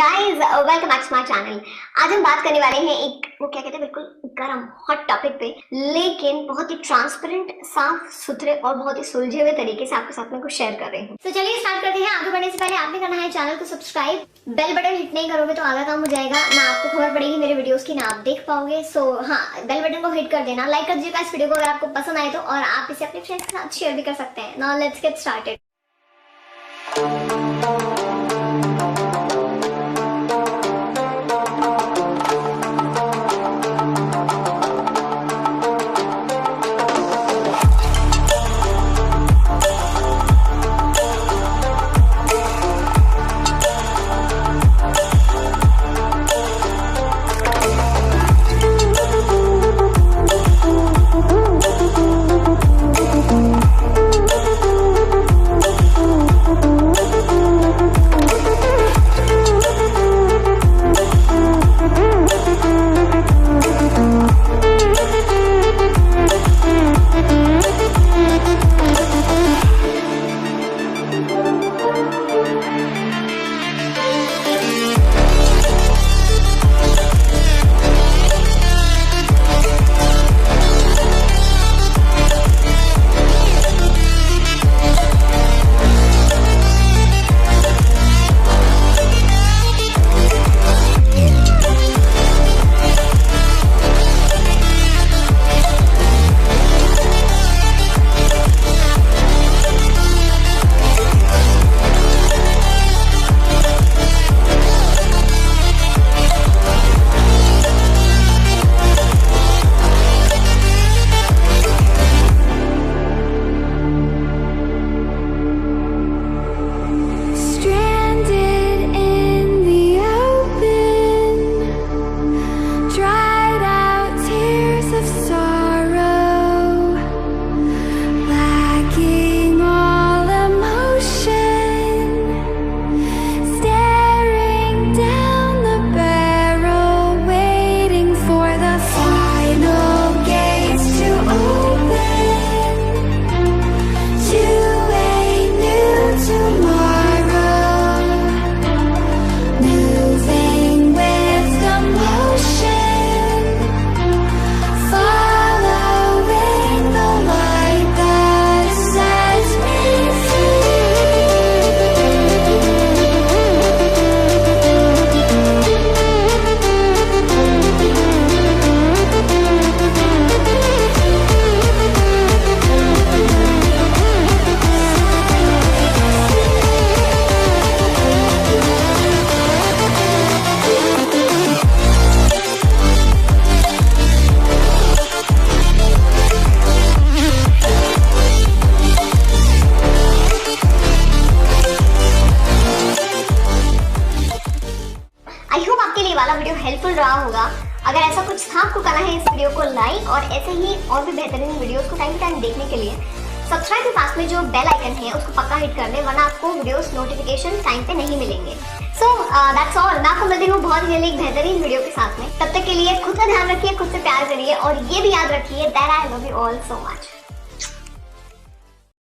Guys welcome back to my channel. आज हम बात करने वाले हैं एक वो क्या कहते हैं बिल्कुल गरम हॉट टॉपिक पे, लेकिन बहुत ही ट्रांसपेरेंट, साफ सुथरे और बहुत ही सुलझे हुए तरीके से आपके साथ में कुछ शेयर कर रहे हैं। तो चलिए स्टार्ट करते हैं। आगे बढ़ने से पहले आपने करना है चैनल को सब्सक्राइब, बेल बटन हिट नहीं करोगे तो आधा काम हो जाएगा, ना आपको खबर पड़ेगी मेरे वीडियोस की, ना आप देख पाओगे। सो हाँ, बेल बटन को हिट कर देना, लाइक कर दीजिएगा इस वीडियो को अगर आपको पसंद आए तो, और आप इसे अपने फ्रेंड्स के साथ शेयर भी कर सकते हैं। Now let's get started. I hope आपके लिए वाला वीडियो हेल्पफुल रहा होगा। अगर ऐसा कुछ था आपको करना है इस वीडियो को लाइक, और ऐसे ही और भी बेहतरीन वीडियोस को टाइम टू टाइम देखने के लिए सब्सक्राइब के पास में जो बेल आइकन है उसको पक्का हिट कर दें, वरना आपको वीडियोस नोटिफिकेशन टाइम पे नहीं मिलेंगे। So that's all. मैं आपको मिलती हूँ बहुत जल्दी एक बेहतरीन वीडियो के साथ में। तब तक के लिए खुद का ध्यान रखिए, खुद से प्यार करिए, और ये भी याद रखिए that I love you all so much.